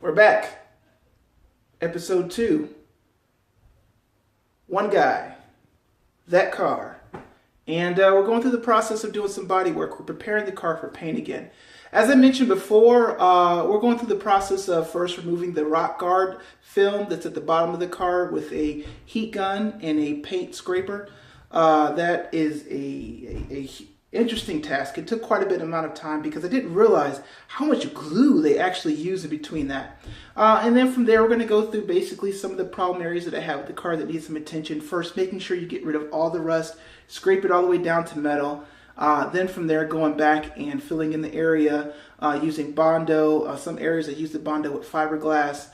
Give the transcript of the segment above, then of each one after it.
We're back. Episode 2. One guy, that car. And we're going through the process of doing some body work. We're preparing the car for paint again. As I mentioned before, we're going through the process of first removing the rock guard film that's at the bottom of the car with a heat gun and a paint scraper. That is a interesting task. It took quite a bit amount of time because I didn't realize how much glue they actually use in between that. And then from there, we're going to go through basically some of the problem areas that I have with the car that need some attention. First, making sure you get rid of all the rust, scrape it all the way down to metal. Then from there, going back and filling in the area using bondo. Some areas I use the bondo with fiberglass.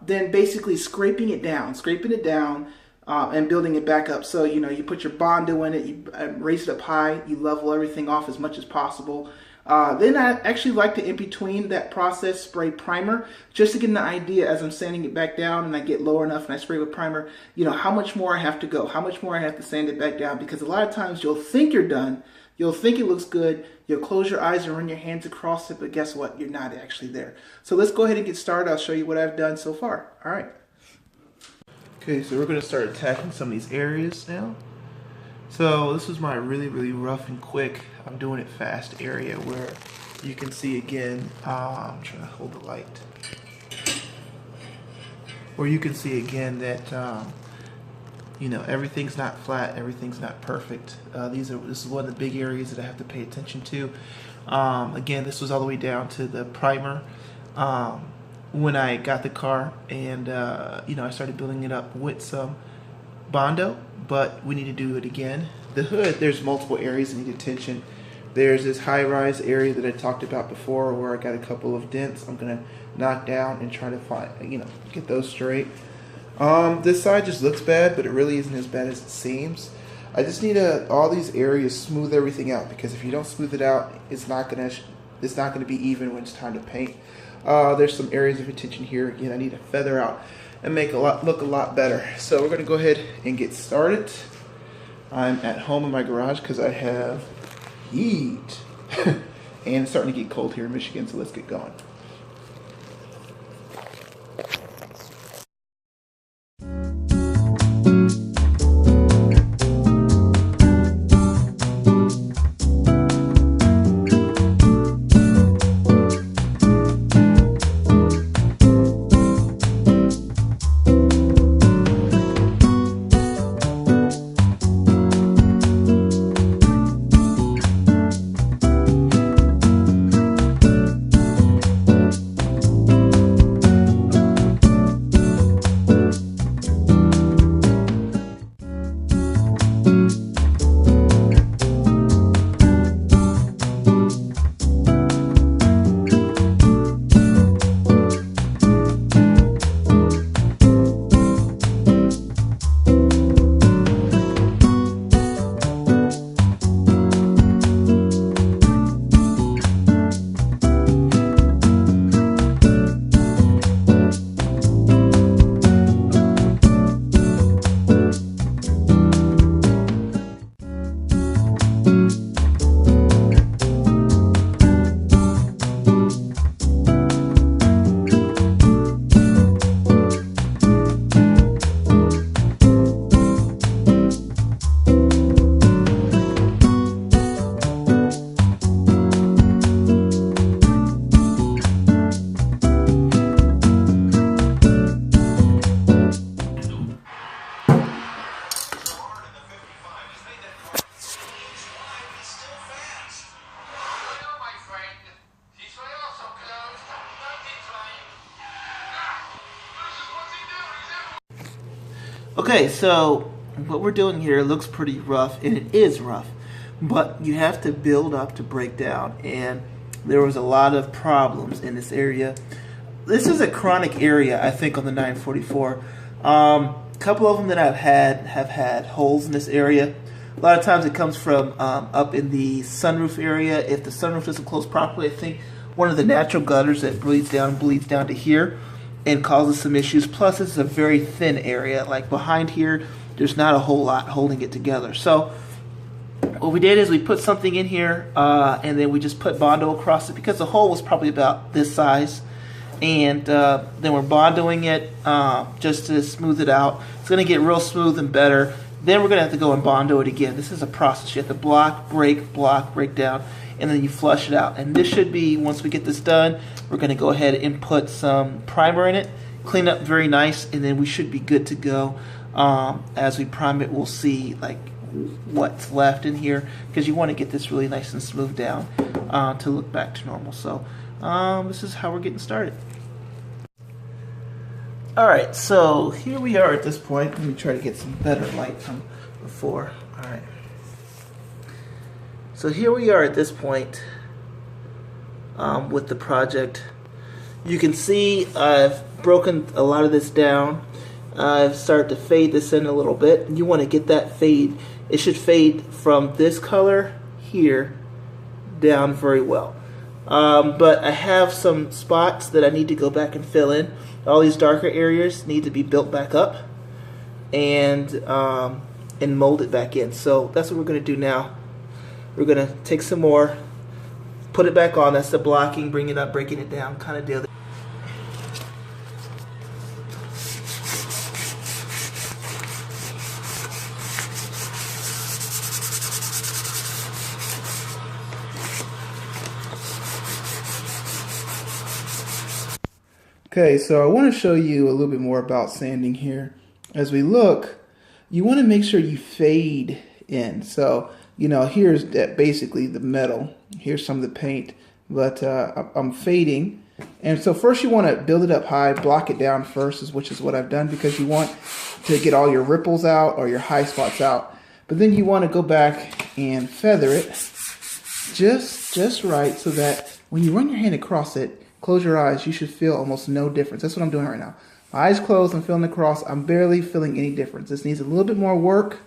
Then basically scraping it down, and building it back up. So, you put your bondo in it, you raise it up high, you level everything off as much as possible. Then I actually like to, in between that process, spray primer, just to get an idea as I'm sanding it back down and I get lower enough and I spray with primer, how much more I have to go, how much more I have to sand it back down. Because a lot of times you'll think you're done, you'll think it looks good, you'll close your eyes and run your hands across it, but guess what? You're not actually there. So let's go ahead and get started. I'll show you what I've done so far. All right. Okay, so we're going to start attacking some of these areas now. So this is my really, really rough and quick, I'm doing it fast area where you can see again, I'm trying to hold the light, where you can see again that, everything's not flat, everything's not perfect. This is one of the big areas that I have to pay attention to. Again, this was all the way down to the primer. When I got the car and I started building it up with some bondo, but we need to do it again. The hood, there's multiple areas that need attention. There's this high-rise area that I talked about before where I got a couple of dents I'm gonna knock down and try to find, get those straight. This side just looks bad, but it really isn't as bad as it seems. I just need all these areas smooth everything out, because if you don't smooth it out, it's not gonna be even when it's time to paint. There's some areas of attention here. Again, I need to feather out and make look a lot better. So we're going to go ahead and get started. I'm at home in my garage because I have heat. And it's starting to get cold here in Michigan, so let's get going. Okay, so what we're doing here looks pretty rough, and it is rough, but you have to build up to break down, and there was a lot of problems in this area. This is a chronic area, I think, on the 944. A couple of them that I've had have had holes in this area. A lot of times it comes from up in the sunroof area. If the sunroof doesn't close properly, I think one of the natural gutters that bleeds down to here and causes some issues. Plus, it's a very thin area. Like behind here, there's not a whole lot holding it together. So what we did is we put something in here and then we just put bondo across it because the hole was probably about this size. and then we're bondoing it just to smooth it out. It's going to get real smooth and better. Then we're going to have to go and bondo it again. This is a process. You have to block, break down, and then you flush it out. And this should be, once we get this done, we're going to go ahead and put some primer in it, clean up very nice, and then we should be good to go. As we prime it, we'll see like what's left in here, because you want to get this really nice and smooth down to look back to normal. So this is how we're getting started. Alright, so here we are at this point. Let me try to get some better light from before. Alright. So here we are at this point with the project. You can see I've broken a lot of this down. I've started to fade this in a little bit. You want to get that fade. It should fade from this color here down very well. But I have some spots that I need to go back and fill in. All these darker areas need to be built back up and mold it back in. So that's what we're going to do now. We're going to take some more, put it back on. That's the blocking, bring it up, breaking it down kind of deal. Okay, so I want to show you a little bit more about sanding here. As we look, you want to make sure you fade in. So, you know, here's that basically the metal. Here's some of the paint, but I'm fading. And so first you want to build it up high, block it down first, which is what I've done, because you want to get all your ripples out or your high spots out. But then you want to go back and feather it just right, so that when you run your hand across it, close your eyes, you should feel almost no difference. That's what I'm doing right now. My eyes closed, I'm feeling across, I'm barely feeling any difference. This needs a little bit more work,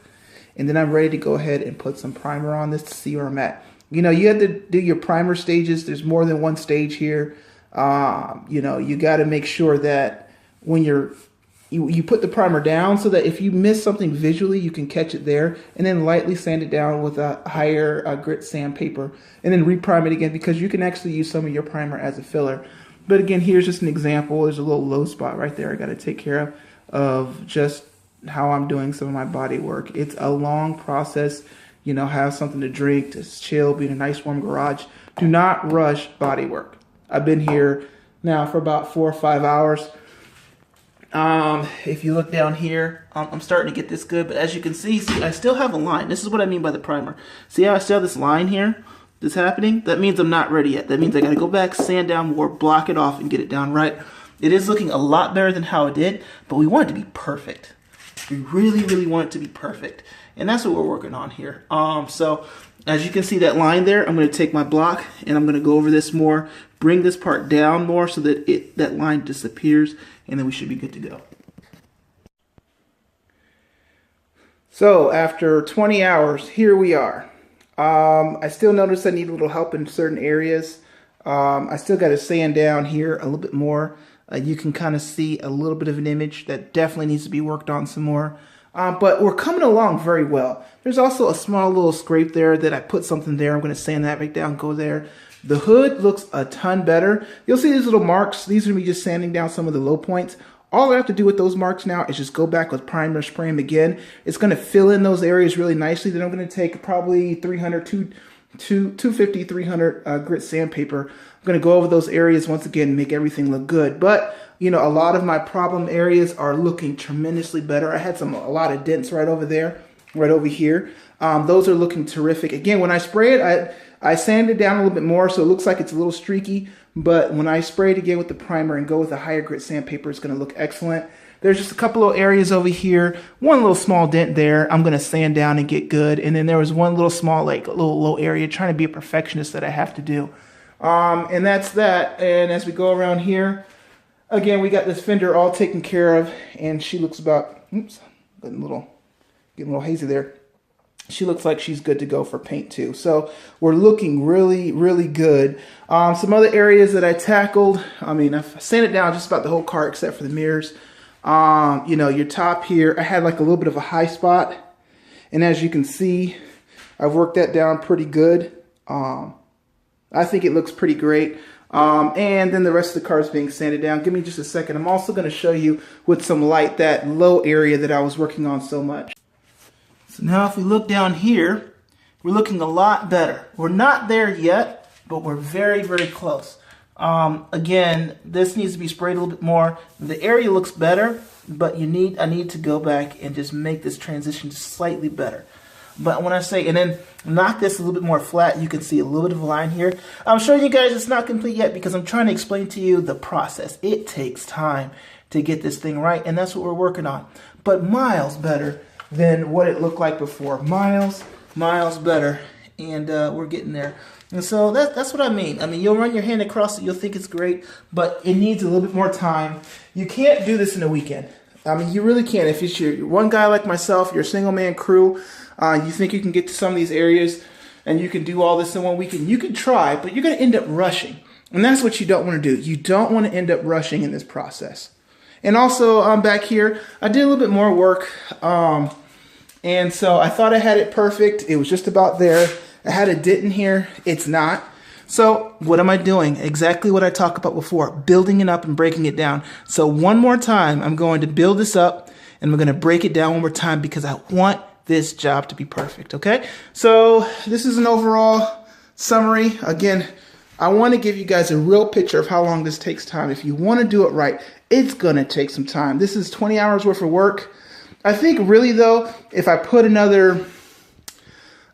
and then I'm ready to go ahead and put some primer on this to see where I'm at. You know, you have to do your primer stages. There's more than one stage here. You know, you got to make sure that when you put the primer down, so that if you miss something visually, you can catch it there, and then lightly sand it down with a higher grit sandpaper, and then reprime it again, because you can actually use some of your primer as a filler. But again, here's just an example. There's a little low spot right there I got to take care of just how I'm doing some of my body work. It's a long process. You know, have something to drink, to chill, be in a nice warm garage. Do not rush body work. I've been here now for about 4 or 5 hours. If you look down here, I'm starting to get this good, but as you can see, I still have a line. This is what I mean by the primer. See how I still have this line here that's happening? That means I'm not ready yet. That means I got to go back, sand down more, block it off, and get it down right. It is looking a lot better than how it did, but we want it to be perfect. We really, really want it to be perfect. And that's what we're working on here. So as you can see that line there, I'm going to take my block and I'm going to go over this more, bring this part down more so that that line disappears, and then we should be good to go. So after 20 hours, here we are. I still notice I need a little help in certain areas. I still got to sand down here a little bit more. You can kind of see a little bit of an image that definitely needs to be worked on some more. But we're coming along very well. There's also a small little scrape there that I put something there. I'm going to sand that back down, go there. The hood looks a ton better. You'll see these little marks. These are me just sanding down some of the low points. All I have to do with those marks now is just go back with primer, spray them again. It's going to fill in those areas really nicely. Then I'm going to take probably 250, 300 grit sandpaper. I'm going to go over those areas once again and make everything look good. But, you know, a lot of my problem areas are looking tremendously better. I had a lot of dents right over there, right over here. Those are looking terrific. Again, when I spray it, I sand it down a little bit more, so it looks like it's a little streaky. But when I spray it again with the primer and go with a higher grit sandpaper, it's going to look excellent. There's just a couple of areas over here, one little small dent there. I'm going to sand down and get good. And then there was one little small, like a little low area, trying to be a perfectionist that I have to do. And that's that. And as we go around here, again, we got this fender all taken care of, and she looks about, oops, getting a little hazy there. She looks like she's good to go for paint too. So we're looking really, really good. Some other areas that I tackled, I mean, I've sanded down just about the whole car except for the mirrors. You know, your top here, I had like a little bit of a high spot. And as you can see, I've worked that down pretty good. I think it looks pretty great. And then the rest of the car is being sanded down. Give me just a second. I'm also going to show you with some light that low area that I was working on so much. So now if we look down here, we're looking a lot better. We're not there yet, but we're very, very close. Again, this needs to be sprayed a little bit more. The area looks better, but I need to go back and just make this transition just slightly better. But when I say, and then knock this a little bit more flat, you can see a little bit of a line here. I'm showing you guys it's not complete yet because I'm trying to explain to you the process. It takes time to get this thing right, and that's what we're working on. But miles better than what it looked like before. Miles better, and we're getting there. And so that's what I mean. I mean, you'll run your hand across it, you'll think it's great, but it needs a little bit more time. You can't do this in a weekend. I mean, you really can't. If it's you're one guy like myself, you're a single-man crew, you think you can get to some of these areas and you can do all this in one weekend, you can try, but you're going to end up rushing. And that's what you don't want to do. You don't want to end up rushing in this process. And also, back here, I did a little bit more work. And so I thought I had it perfect. It was just about there. I had a dent in here. It's not. So what am I doing? Exactly what I talked about before, building it up and breaking it down. So one more time, I'm going to build this up and we're going to break it down one more time because I want this job to be perfect, okay? So this is an overall summary. Again, I want to give you guys a real picture of how long this takes time. If you want to do it right, it's going to take some time. This is 20 hours worth of work. I think really though, if I put another,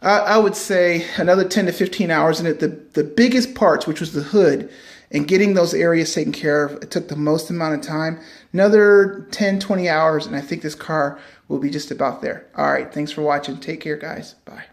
I would say another 10 to 15 hours in it, the biggest parts, which was the hood, and getting those areas taken care of, it took the most amount of time. Another 10, 20 hours, and I think this car will be just about there. All right, thanks for watching. Take care, guys. Bye.